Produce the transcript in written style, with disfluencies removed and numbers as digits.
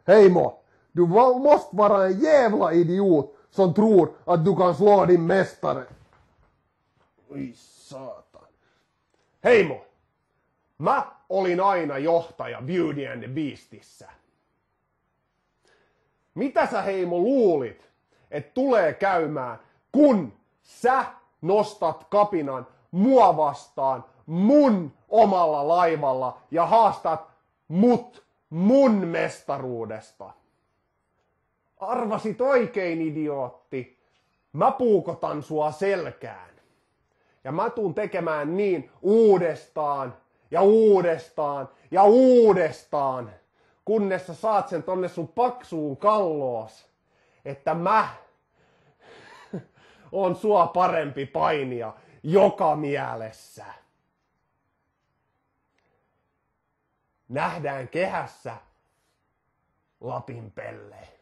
Heimo, du måste vara en jävla idiot som tror att du kan slå din mästare. Oi saatan. Heimo, mä olin aina johtaja Beauty and the Beastissä. Mitä sä Heimo luulit, että tulee käymään, kun sä nostat kapinan mua vastaan mun omalla laivalla ja haastat mut mun mestaruudesta? Arvasit oikein, idiootti. Mä puukotan sua selkään. Ja mä tuun tekemään niin uudestaan ja uudestaan ja uudestaan, kunnes sä saat sen tonne sun paksuun kalloos, että mä on sua parempi painija joka mielessä. Nähdään kehässä, Lapin Pelle.